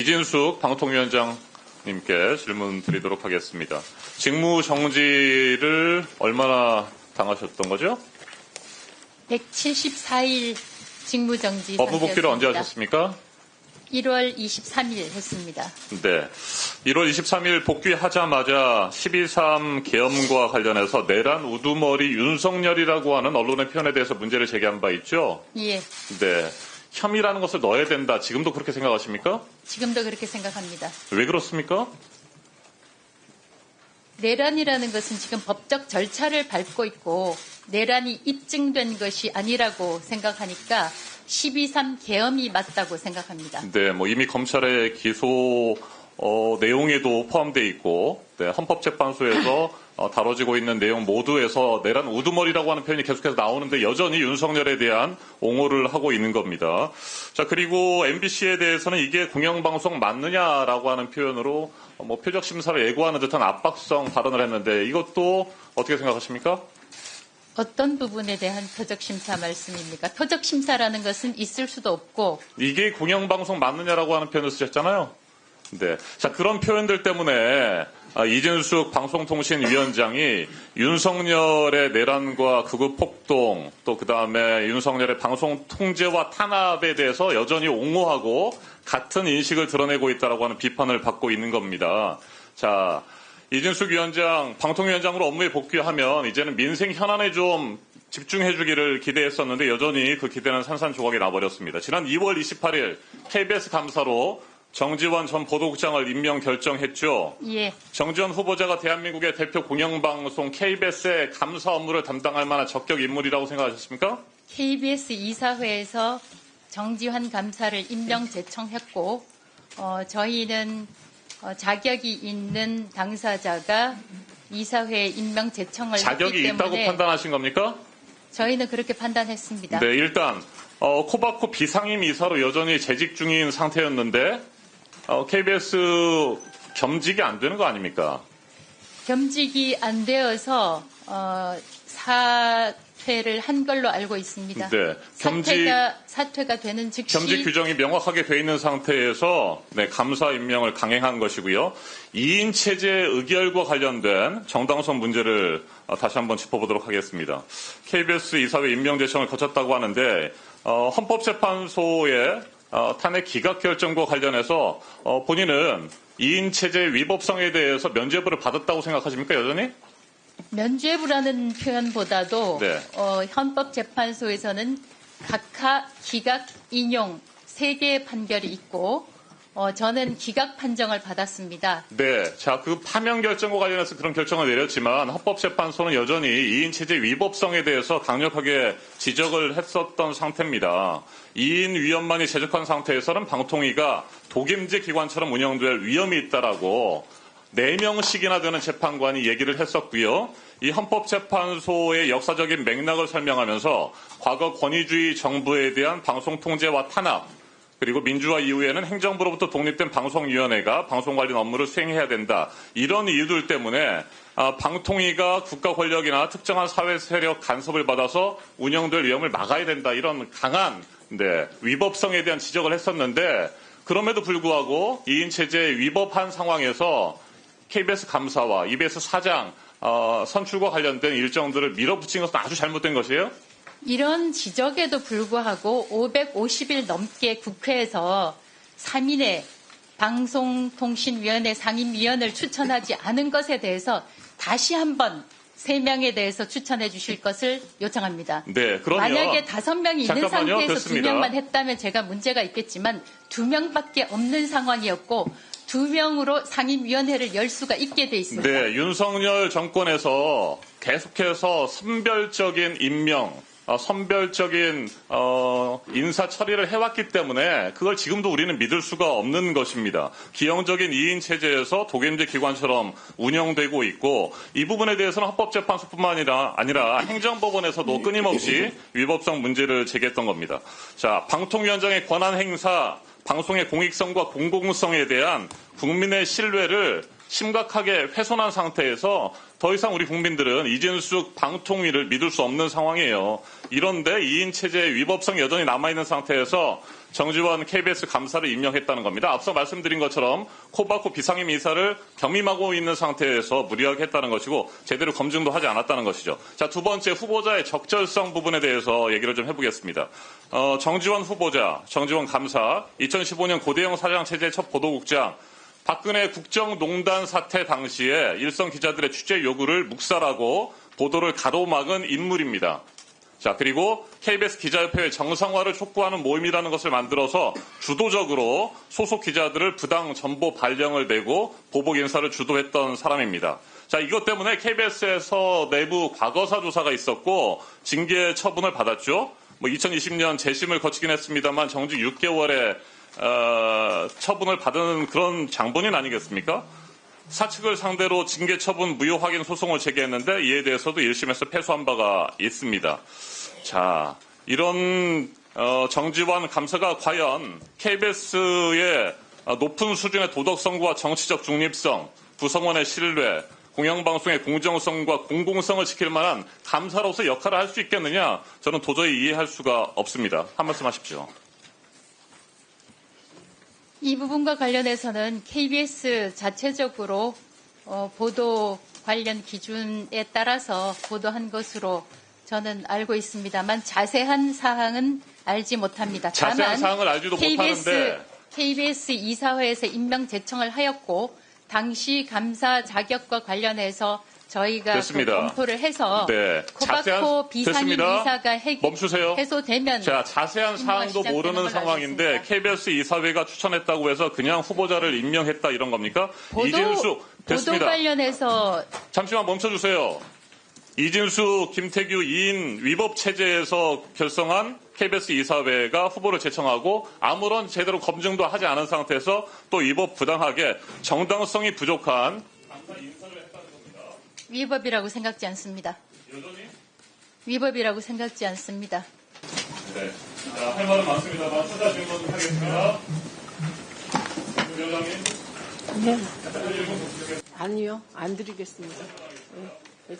이진숙 방통위원장님께 질문 드리도록 하겠습니다. 직무 정지를 얼마나 당하셨던 거죠? 174일 직무정지 상태였습니다. 업무 복귀를 언제 하셨습니까? 1월 23일 했습니다. 네. 1월 23일 복귀하자마자 12.3 계엄과 관련해서 내란 우두머리 윤석열이라고 하는 언론의 표현에 대해서 문제를 제기한 바 있죠? 예. 네. 혐의라는 것을 넣어야 된다. 지금도 그렇게 생각하십니까? 지금도 그렇게 생각합니다. 왜 그렇습니까? 내란이라는 것은 지금 법적 절차를 밟고 있고 내란이 입증된 것이 아니라고 생각하니까 12.3 계엄이 맞다고 생각합니다. 네, 이미 검찰의 기소 내용에도 포함되어 있고, 네, 헌법재판소에서 다뤄지고 있는 내용 모두에서 내란 우두머리라고 하는 표현이 계속해서 나오는데 여전히 윤석열에 대한 옹호를 하고 있는 겁니다. 자, 그리고 MBC에 대해서는 이게 공영방송 맞느냐라고 하는 표현으로 표적 심사를 예고하는 듯한 압박성 발언을 했는데 이것도 어떻게 생각하십니까? 어떤 부분에 대한 표적심사 말씀입니까? 표적심사라는 것은 있을 수도 없고. 이게 공영방송 맞느냐라고 하는 표현을 쓰셨잖아요. 네. 자, 그런 표현들 때문에 이진숙 방송통신위원장이 윤석열의 내란과 극우 폭동 또 그다음에 윤석열의 방송 통제와 탄압에 대해서 여전히 옹호하고 같은 인식을 드러내고 있다라고 하는 비판을 받고 있는 겁니다. 자, 이진숙 위원장 방통위원장으로 업무에 복귀하면 이제는 민생 현안에 좀 집중해 주기를 기대했었는데 여전히 그 기대는 산산조각이 나버렸습니다. 지난 2월 28일 KBS 감사로 정지원 전 보도국장을 임명 결정했죠. 예. 정지원 후보자가 대한민국의 대표 공영방송 KBS의 감사 업무를 담당할 만한 적격 인물이라고 생각하셨습니까? KBS 이사회에서 정지환 감사를 임명 제청했고 저희는 자격이 있는 당사자가 이사회에 임명 제청을 자격이 했기 때문에 있다고 판단하신 겁니까? 저희는 그렇게 판단했습니다. 네, 일단 코바코 비상임 이사로 여전히 재직 중인 상태였는데 KBS 겸직이 안 되는 거 아닙니까? 겸직이 안 되어서 사퇴를 한 걸로 알고 있습니다. 네, 사퇴가 되는 즉시 겸직 규정이 명확하게 돼 있는 상태에서 네, 감사 임명을 강행한 것이고요. 2인 체제 의결과 관련된 정당성 문제를 다시 한번 짚어보도록 하겠습니다. KBS 이사회 임명 제청을 거쳤다고 하는데 헌법재판소의 탄핵 기각 결정과 관련해서 본인은 2인 체제 위법성에 대해서 면죄부를 받았다고 생각하십니까, 여전히? 면죄부라는 표현보다도 네. 헌법재판소에서는 각하, 기각, 인용 3개의 판결이 있고 저는 기각 판정을 받았습니다. 네. 자, 그 파면 결정과 관련해서 그런 결정을 내렸지만 헌법재판소는 여전히 2인 체제 위법성에 대해서 강력하게 지적을 했었던 상태입니다. 2인 위원만이 제적한 상태에서는 방통위가 독임제 기관처럼 운영될 위험이 있다라고 4명씩이나 되는 재판관이 얘기를 했었고요. 이 헌법재판소의 역사적인 맥락을 설명하면서 과거 권위주의 정부에 대한 방송 통제와 탄압, 그리고 민주화 이후에는 행정부로부터 독립된 방송위원회가 방송 관련 업무를 수행해야 된다. 이런 이유들 때문에 방통위가 국가 권력이나 특정한 사회 세력 간섭을 받아서 운영될 위험을 막아야 된다. 이런 강한 위법성에 대한 지적을 했었는데 그럼에도 불구하고 2인 체제에 위법한 상황에서 KBS 감사와 EBS 사장 선출과 관련된 일정들을 밀어붙인 것은 아주 잘못된 것이에요? 이런 지적에도 불구하고 550일 넘게 국회에서 3인의 방송통신위원회 상임위원을 추천하지 않은 것에 대해서 다시 한번 3명에 대해서 추천해 주실 것을 요청합니다. 네, 그럼요. 만약에 5명이 있는 상태에서 됐습니다. 2명만 했다면 제가 문제가 있겠지만 2명밖에 없는 상황이었고 2명으로 상임위원회를 열 수가 있게 돼 있습니다. 네, 윤석열 정권에서 계속해서 선별적인 임명, 선별적인 인사 처리를 해왔기 때문에 그걸 지금도 우리는 믿을 수가 없는 것입니다. 기형적인 2인 체제에서 독임제 기관처럼 운영되고 있고 이 부분에 대해서는 헌법재판소뿐만 아니라 행정법원에서도 끊임없이 위법성 문제를 제기했던 겁니다. 자, 방통위원장의 권한 행사, 방송의 공익성과 공공성에 대한 국민의 신뢰를 심각하게 훼손한 상태에서 더 이상 우리 국민들은 이진숙 방통위를 믿을 수 없는 상황이에요. 이런데 2인 체제의 위법성이 여전히 남아있는 상태에서 정지원 KBS 감사를 임명했다는 겁니다. 앞서 말씀드린 것처럼 코바코 비상임 이사를 겸임하고 있는 상태에서 무리하게 했다는 것이고 제대로 검증도 하지 않았다는 것이죠. 자, 두 번째 후보자의 적절성 부분에 대해서 얘기를 좀 해보겠습니다. 정지원 후보자, 정지원 감사, 2015년 고대영 사장 체제 첫 보도국장, 박근혜 국정농단 사태 당시에 일선 기자들의 취재 요구를 묵살하고 보도를 가로막은 인물입니다. 자, 그리고 KBS 기자협회의 정상화를 촉구하는 모임이라는 것을 만들어서 주도적으로 소속 기자들을 부당 정보 발령을 내고 보복 인사를 주도했던 사람입니다. 자, 이것 때문에 KBS에서 내부 과거사 조사가 있었고 징계 처분을 받았죠. 2020년 재심을 거치긴 했습니다만 정직 6개월의 처분을 받은 그런 장본인 아니겠습니까? 사측을 상대로 징계 처분 무효 확인 소송을 제기했는데 이에 대해서도 1심에서 패소한 바가 있습니다. 자, 이런 정지원 감사가 과연 KBS의 높은 수준의 도덕성과 정치적 중립성, 구성원의 신뢰, 공영방송의 공정성과 공공성을 지킬 만한 감사로서 역할을 할 수 있겠느냐? 저는 도저히 이해할 수가 없습니다. 한 말씀 하십시오. 이 부분과 관련해서는 KBS 자체적으로 보도 관련 기준에 따라서 보도한 것으로 저는 알고 있습니다만 자세한 사항은 알지 못합니다. 자세한 사항을 알지도 못하는데 KBS 이사회에서 임명 제청을 하였고 당시 감사 자격과 관련해서 저희가 그 검토를 해서 네. 코바코 비상임 이사가 멈추세요. 해소되면 자, 자세한 사항도 모르는 상황인데 KBS 이사회가 추천했다고 해서 그냥 후보자를 임명했다 이런 겁니까? 이진숙 됐습니다. 보도 관련해서 잠시만 멈춰주세요. 이진숙, 김태규 2인 위법 체제에서 결성한 KBS 이사회가 후보를 제청하고 아무런 제대로 검증도 하지 않은 상태에서 또 위법 부당하게 정당성이 부족한 인사를 했다는 겁니다. 위법이라고 생각지 않습니다. 여전히? 위법이라고 생각지 않습니다. 네. 자, 할 말은 많습니다만 추가 질문하겠습니다. 위원장님. 네. 아니요, 안 드리겠습니다. 네.